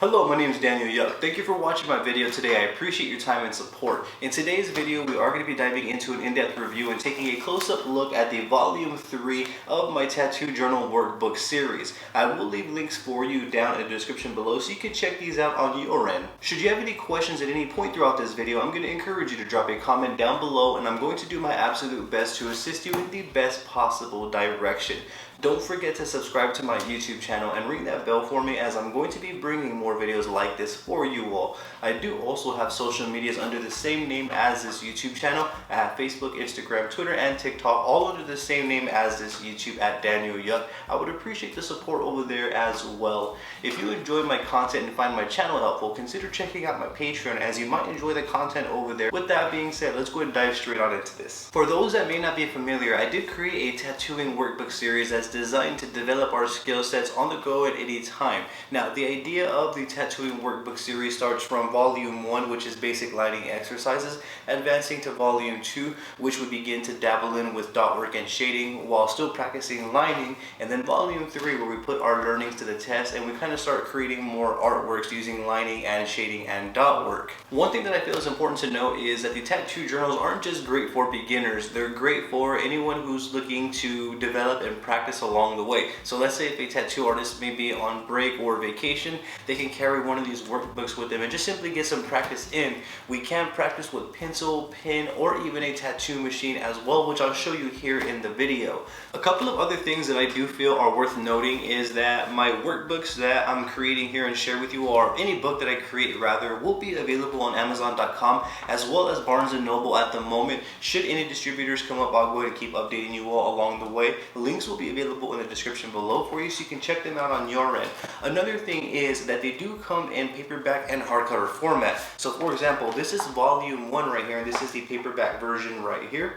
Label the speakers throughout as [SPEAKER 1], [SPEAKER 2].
[SPEAKER 1] Hello, my name is Daniel Yuck. Thank you for watching my video today. I appreciate your time and support. In today's video, we are going to be diving into an in-depth review and taking a close-up look at the Volume 3 of my Tattoo Journal Workbook series. I will leave links for you down in the description below so you can check these out on your end. Should you have any questions at any point throughout this video, I'm going to encourage you to drop a comment down below and I'm going to do my absolute best to assist you in the best possible direction. Don't forget to subscribe to my YouTube channel and ring that bell for me as I'm going to be bringing more videos like this for you all. I do also have social medias under the same name as this YouTube channel. I have Facebook, Instagram, Twitter, and TikTok all under the same name as this YouTube at Daniel Yuck. I would appreciate the support over there as well. If you enjoy my content and find my channel helpful, consider checking out my Patreon as you might enjoy the content over there. With that being said, let's go ahead and dive straight on into this. For those that may not be familiar, I did create a tattooing workbook series that's designed to develop our skill sets on the go at any time. Now, the idea of the tattooing workbook series starts from Volume 1, which is basic lining exercises, advancing to Volume 2, which would begin to dabble in with dot work and shading while still practicing lining, and then Volume 3, where we put our learnings to the test and we kind of start creating more artworks using lining and shading and dot work. One thing that I feel is important to note is that the tattoo journals aren't just great for beginners, they're great for anyone who's looking to develop and practice along the way. So let's say if a tattoo artist may be on break or vacation, they can carry one of these workbooks with them and just simply get some practice in. We can practice with pencil, pen, or even a tattoo machine as well, which I'll show you here in the video. A couple of other things that I do feel are worth noting is that my workbooks that I'm creating here and share with you, or any book that I create rather, will be available on Amazon.com as well as Barnes & Noble at the moment. Should any distributors come up, I'll go ahead and keep updating you all along the way. Links will be available in the description below for you so you can check them out on your end. Another thing is that they do come in paperback and hardcover format. So for example, this is Volume 1 right here, and this is the paperback version right here.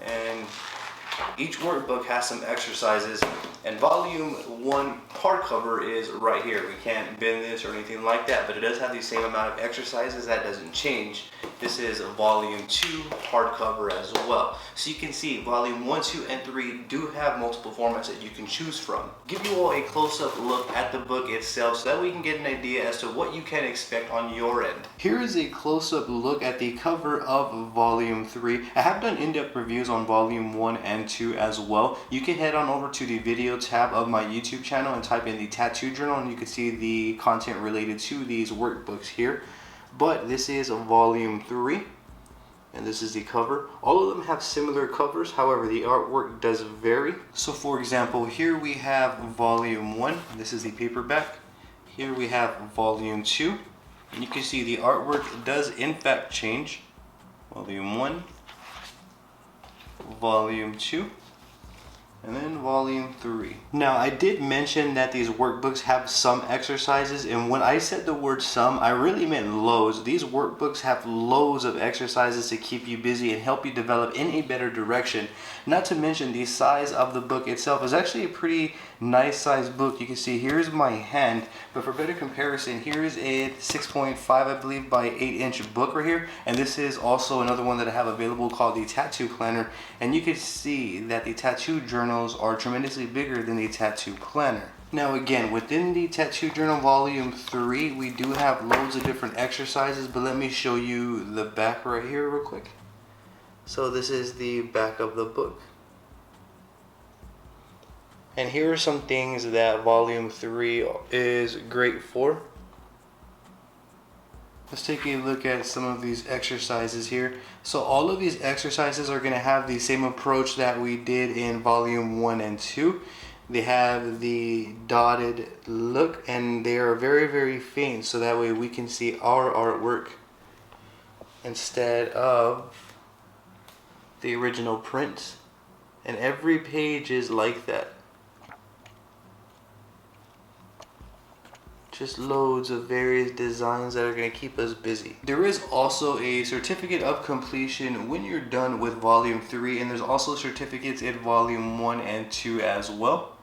[SPEAKER 1] And each workbook has some exercises, and Volume 1 hardcover is right here. We can't bend this or anything like that, but it does have the same amount of exercises. That doesn't change. This is Volume 2 hardcover as well. So you can see Volume 1, 2, and 3 do have multiple formats that you can choose from. Give you all a close-up look at the book itself so that we can get an idea as to what you can expect on your end. Here is a close-up look at the cover of Volume 3. I have done in-depth reviews on Volume 1 and 2 as well. You can head on over to the video tab of my YouTube channel and type in the Tattoo Journal and you can see the content related to these workbooks here. But this is Volume 3 and this is the cover. All of them have similar covers, however the artwork does vary. So for example, here we have Volume 1, this is the paperback. Here we have Volume 2, and you can see the artwork does in fact change. Volume 1, Volume 2, and then Volume 3. Now, I did mention that these workbooks have some exercises, and when I said the word some, I really meant loads. These workbooks have loads of exercises to keep you busy and help you develop in a better direction. Not to mention, the size of the book itself is actually a pretty nice sized book. You can see here's my hand, but for better comparison, here's a 6.5 I believe by 8-inch book right here, and this is also another one that I have available called the Tattoo Planner, and you can see that the Tattoo Journals are tremendously bigger than the Tattoo Planner. Now again, within the Tattoo Journal Volume 3, we do have loads of different exercises, but let me show you the back right here real quick. So this is the back of the book. And here are some things that Volume 3 is great for. Let's take a look at some of these exercises here. So all of these exercises are going to have the same approach that we did in Volume 1 and 2. They have the dotted look and they are very, very faint, so that way we can see our artwork instead of the original print. And every page is like that. Just loads of various designs that are going to keep us busy. There is also a certificate of completion when you're done with Volume 3, and there's also certificates in Volume 1 and 2 as well.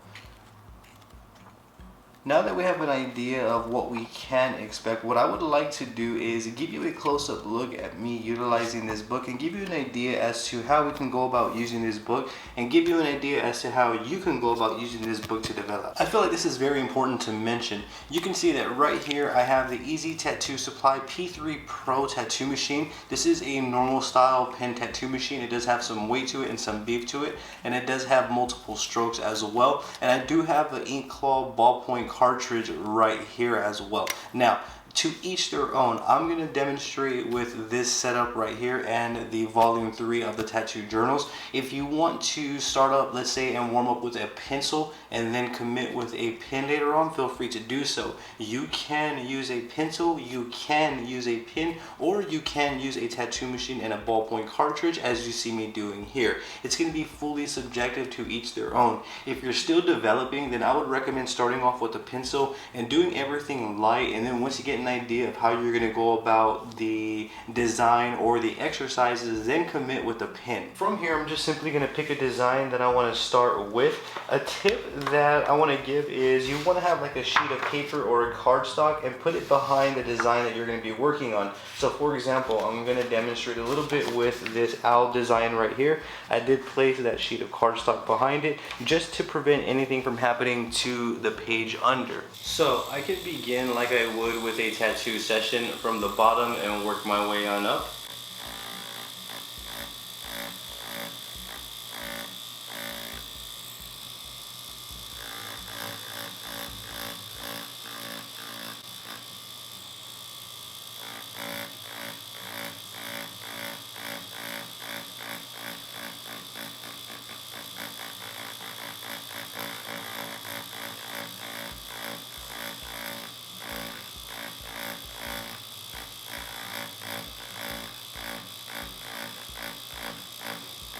[SPEAKER 1] now that we have an idea of what we can expect, what I would like to do is give you a close-up look at me utilizing this book and give you an idea as to how we can go about using this book and give you an idea as to how you can go about using this book to develop. I feel like this is very important to mention. You can see that right here I have the Easy Tattoo Supply P3 Pro tattoo machine. This is a normal style pen tattoo machine. It does have some weight to it and some beef to it, and it does have multiple strokes as well. And I do have the Ink Claw ballpoint cartridge right here as well. Now, to each their own. I'm going to demonstrate with this setup right here and the volume 3 of the tattoo journals. If you want to start up, let's say, and warm up with a pencil and then commit with a pen later on, feel free to do so. You can use a pencil, you can use a pen, or you can use a tattoo machine and a ballpoint cartridge as you see me doing here. It's going to be fully subjective to each their own. If you're still developing, then I would recommend starting off with a pencil and doing everything light, and then once you get an idea of how you're going to go about the design or the exercises, then commit with a pen. From here, I'm just simply going to pick a design that I want to start with. A tip that I want to give is you want to have like a sheet of paper or a cardstock and put it behind the design that you're going to be working on. So for example, I'm going to demonstrate a little bit with this owl design right here. I did place that sheet of cardstock behind it just to prevent anything from happening to the page under. So I could begin like I would with a tattoo session from the bottom and work my way on up.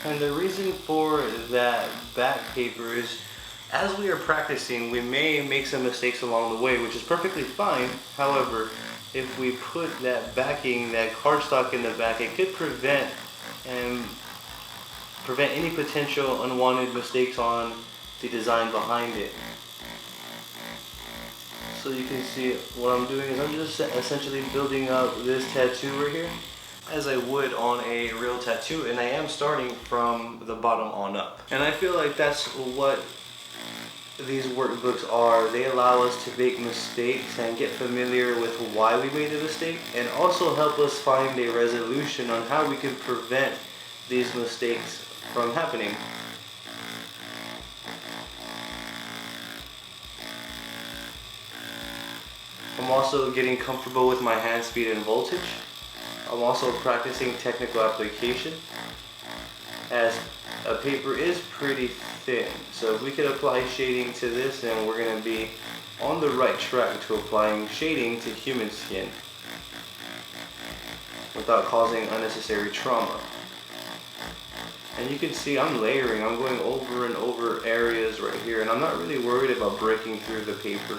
[SPEAKER 1] And the reason for that back paper is, as we are practicing, we may make some mistakes along the way, which is perfectly fine. However, if we put that backing, that cardstock in the back, it could prevent any potential unwanted mistakes on the design behind it. So you can see what I'm doing is I'm just essentially building up this tattoo right here as I would on a real tattoo, and I am starting from the bottom on up. And I feel like that's what these workbooks are. They allow us to make mistakes and get familiar with why we made a mistake, and also help us find a resolution on how we can prevent these mistakes from happening. I'm also getting comfortable with my hand speed and voltage. I'm also practicing technical application, as a paper is pretty thin. So if we could apply shading to this, then we're going to be on the right track to applying shading to human skin without causing unnecessary trauma. And you can see I'm layering, I'm going over and over areas right here, and I'm not really worried about breaking through the paper.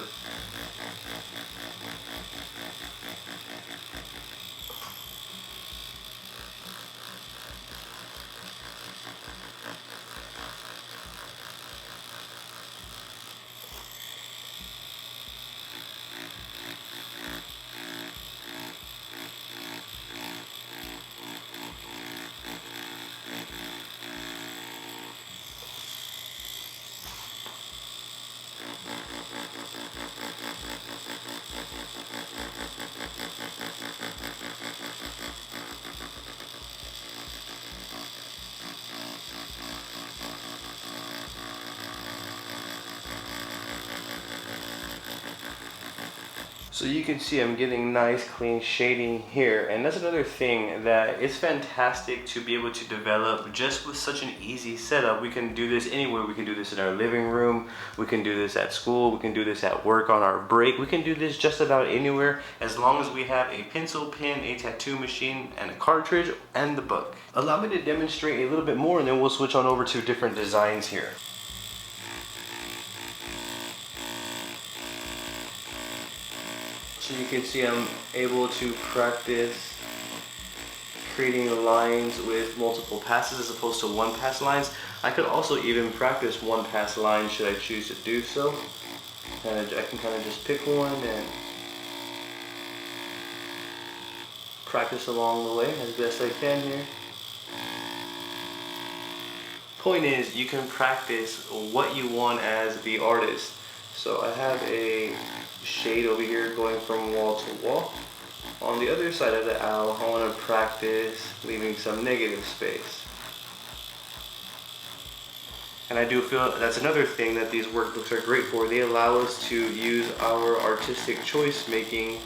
[SPEAKER 1] So you can see I'm getting nice clean shading here, and that's another thing that it's fantastic to be able to develop just with such an easy setup. We can do this anywhere. We can do this in our living room, we can do this at school, we can do this at work on our break, we can do this just about anywhere as long as we have a pencil, pen, a tattoo machine, and a cartridge, and the book. Allow me to demonstrate a little bit more, and then we'll switch on over to different designs here. So you can see I'm able to practice creating lines with multiple passes as opposed to one pass lines. I could also even practice one pass lines should I choose to do so. I can kind of just pick one and practice along the way as best I can here. Point is, you can practice what you want as the artist. So I have a shade over here going from wall to wall. On the other side of the owl, I want to practice leaving some negative space. And I do feel that's another thing that these workbooks are great for. They allow us to use our artistic choice making,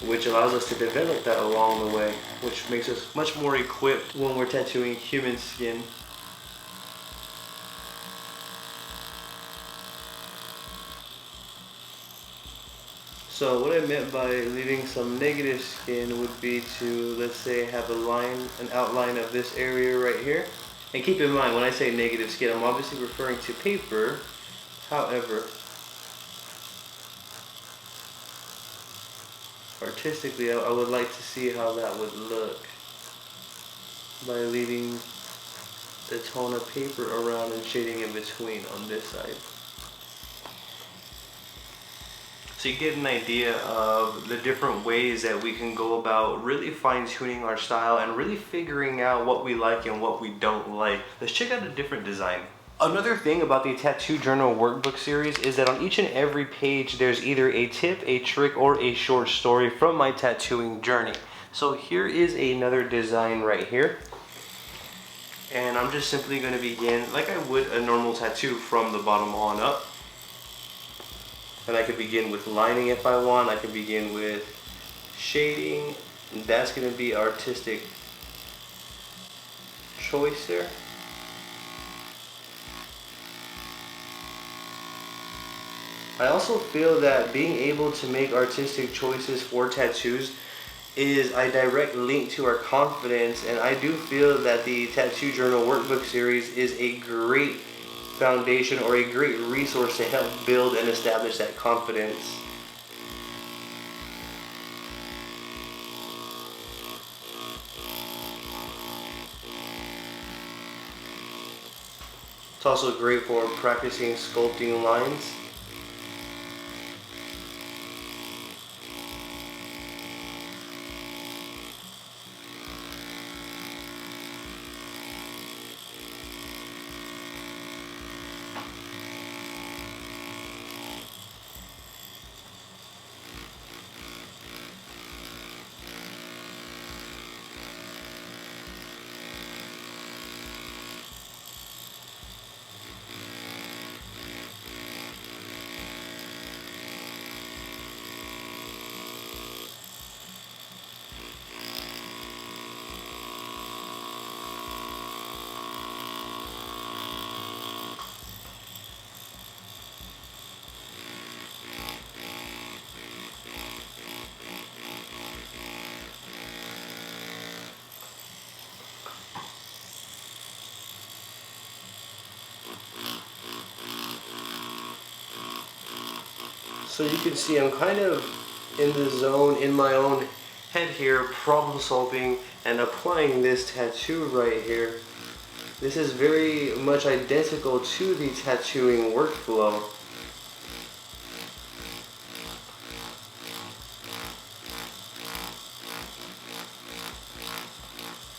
[SPEAKER 1] which allows us to develop that along the way, which makes us much more equipped when we're tattooing human skin. So what I meant by leaving some negative skin would be to, let's say, have an outline of this area right here. And keep in mind, when I say negative skin, I'm obviously referring to paper. However, artistically, I would like to see how that would look by leaving the tone of paper around and shading in between on this side. So you get an idea of the different ways that we can go about really fine-tuning our style and really figuring out what we like and what we don't like. Let's check out a different design. Another thing about the Tattoo Journal workbook series is that on each and every page there's either a tip, a trick, or a short story from my tattooing journey. So here is another design right here. And I'm just simply going to begin like I would a normal tattoo from the bottom on up. And I could begin with lining if I want. I could begin with shading. And that's going to be artistic choice there. I also feel that being able to make artistic choices for tattoos is a direct link to our confidence, and I do feel that the Tattoo Journal workbook series is a great foundation or a great resource to help build and establish that confidence. It's also great for practicing sculpting lines. So you can see I'm kind of in the zone, in my own head here, problem solving and applying this tattoo right here. This is very much identical to the tattooing workflow.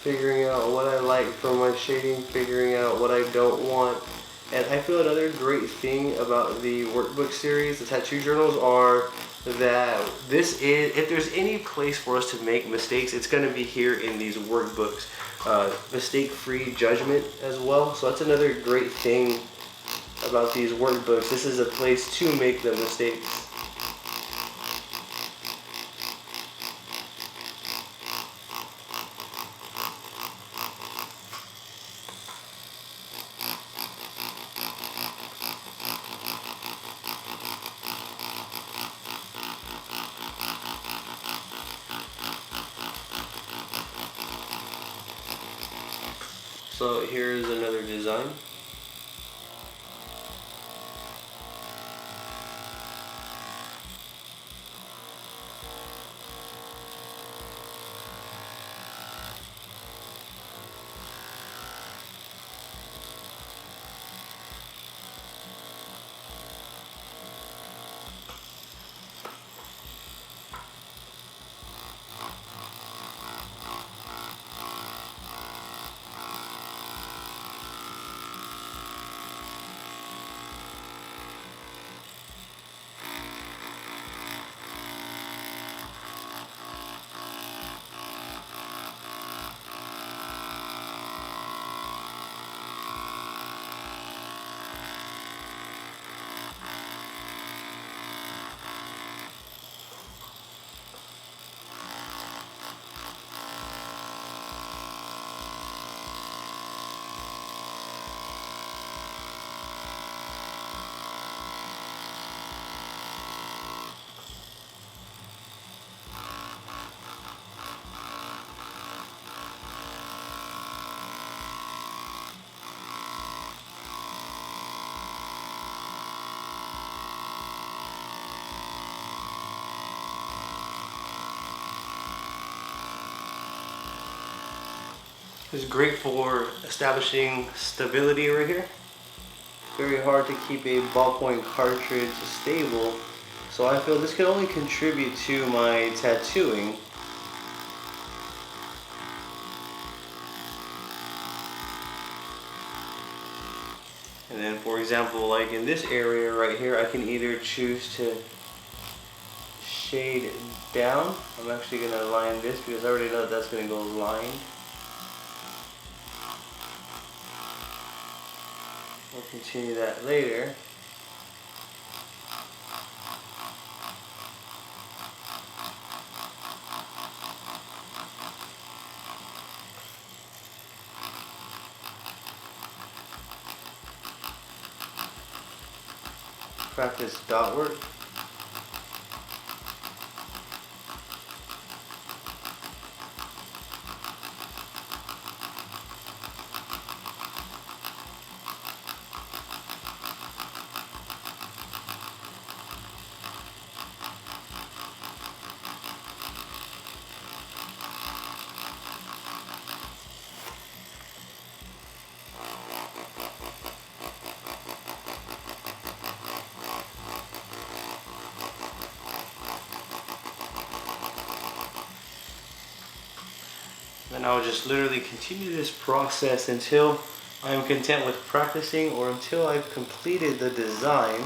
[SPEAKER 1] Figuring out what I like from my shading, figuring out what I don't want. And I feel another great thing about the workbook series, the tattoo journals, are that this is, if there's any place for us to make mistakes, it's going to be here in these workbooks. Mistake-free judgment as well. So that's another great thing about these workbooks. This is a place to make the mistakes. So here's another design. It's great for establishing stability right here. Very hard to keep a ballpoint cartridge stable, so I feel this can only contribute to my tattooing. And then, for example, like in this area right here, I can either choose to shade down. I'm actually going to line this because I already know that that's going to go lined. We'll continue that later. Practice dot work. Then I'll just literally continue this process until I'm content with practicing or until I've completed the design.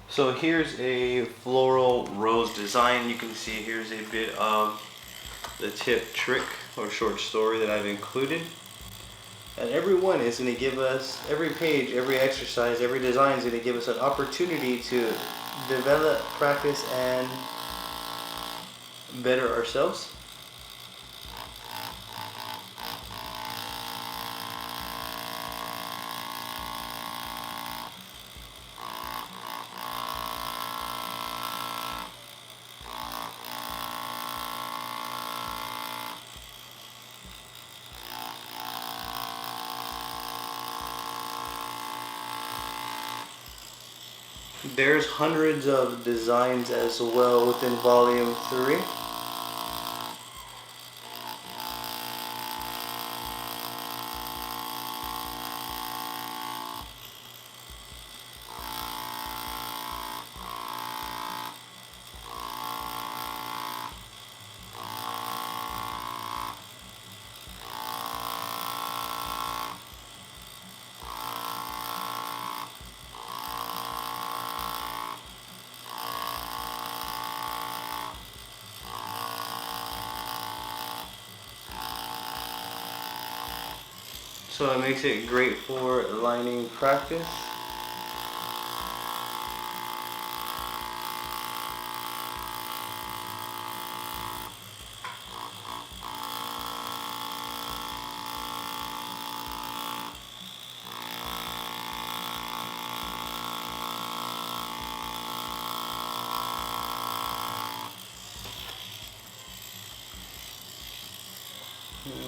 [SPEAKER 1] So here's a floral rose design. You can see here's a bit of the tip trick or short story that I've included. And every one is going to give us, every page, every exercise, every design is going to give us an opportunity to develop, practice, and better ourselves. There's hundreds of designs as well within volume 3. So it makes it great for lining practice.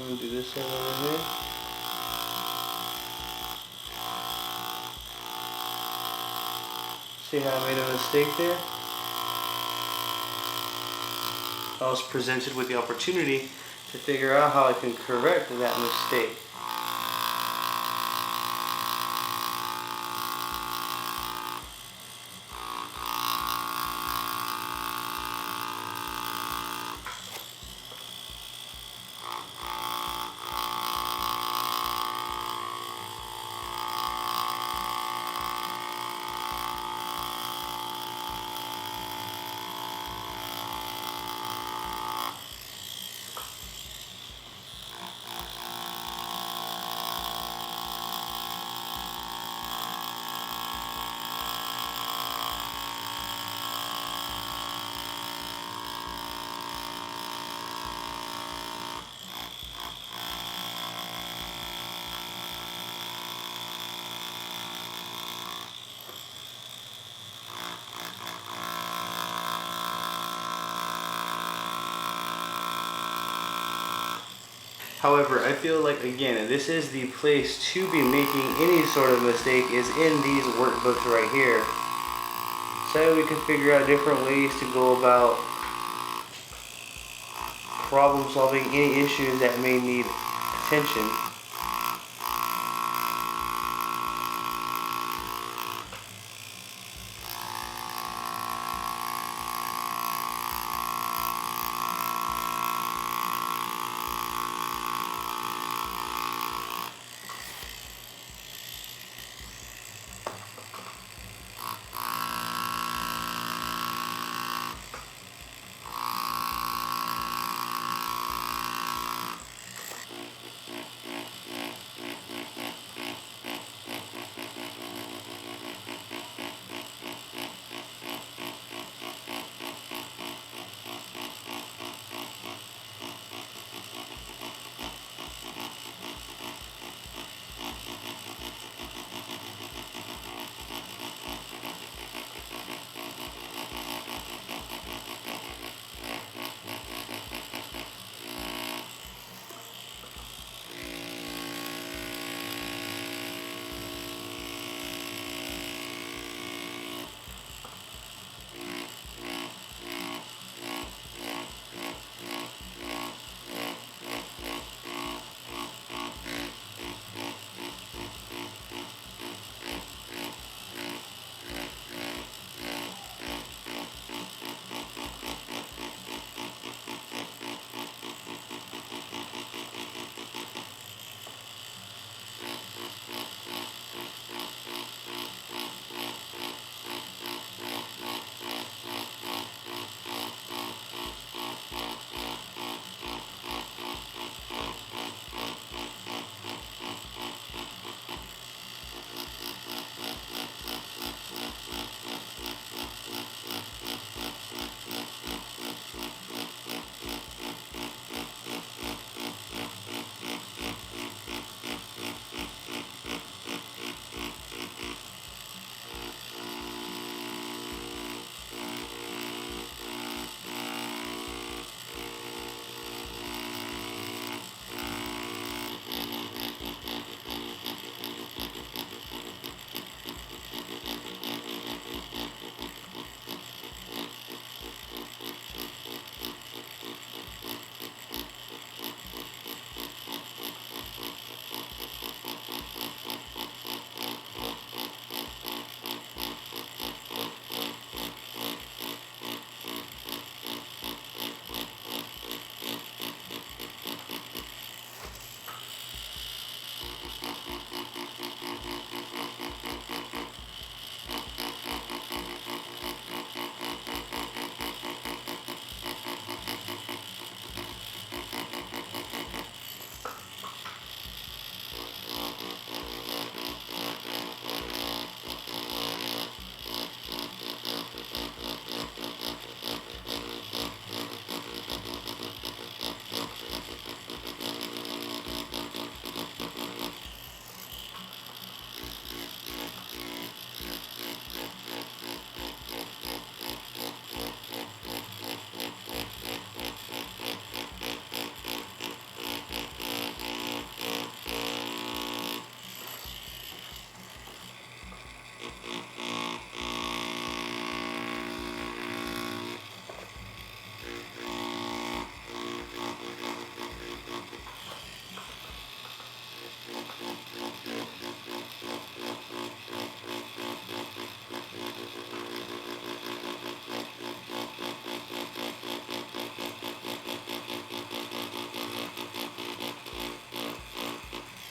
[SPEAKER 1] Do this one over here. See how I made a mistake there? I was presented with the opportunity to figure out how I can correct that mistake. However, I feel like, again, this is the place to be making any sort of mistake is in these workbooks right here. So we can figure out different ways to go about problem solving any issues that may need attention.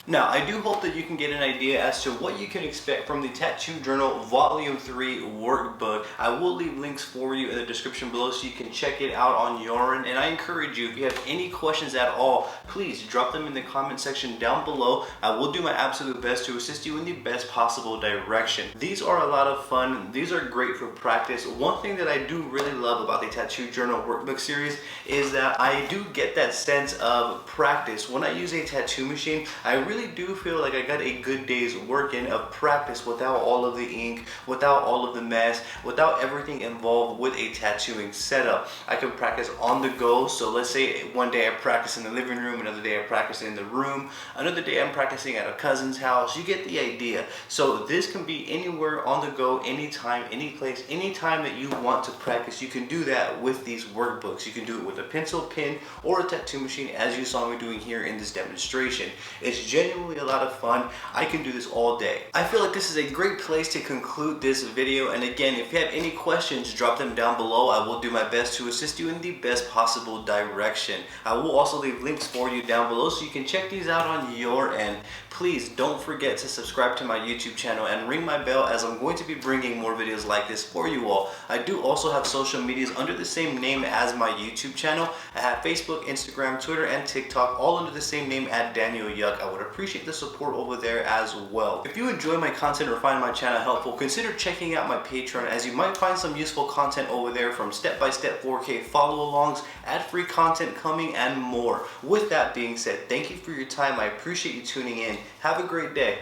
[SPEAKER 1] Now, I do hope that you can get an idea as to what you can expect from the Tattoo Journal Volume 3 workbook. I will leave links for you in the description below so you can check it out on your end. And I encourage you, if you have any questions at all, please drop them in the comment section down below. I will do my absolute best to assist you in the best possible direction. These are a lot of fun. These are great for practice. One thing that I do really love about the Tattoo Journal workbook series is that I do get that sense of practice. When I use a tattoo machine, I really really do feel like I got a good day's work in of practice without all of the ink, without all of the mess, without everything involved with a tattooing setup. I can practice on the go. So let's say one day I practice in the living room, another day I practice in the room, another day I'm practicing at a cousin's house. You get the idea. So this can be anywhere on the go, anytime, any place, anytime that you want to practice. You can do that with these workbooks. You can do it with a pencil, pen, or a tattoo machine, as you saw me doing here in this demonstration. It's genuinely a lot of fun. I can do this all day. I feel like this is a great place to conclude this video. And again, if you have any questions, drop them down below. I will do my best to assist you in the best possible direction. I will also leave links for you down below so you can check these out on your end. Please don't forget to subscribe to my YouTube channel and ring my bell, as I'm going to be bringing more videos like this for you all. I do also have social medias under the same name as my YouTube channel. I have Facebook, Instagram, Twitter, and TikTok, all under the same name at Daniel Yuck. I would appreciate the support over there as well. If you enjoy my content or find my channel helpful, consider checking out my Patreon, as you might find some useful content over there, from step-by-step 4K follow-alongs, ad-free content coming, and more. With that being said, thank you for your time. I appreciate you tuning in. Have a great day.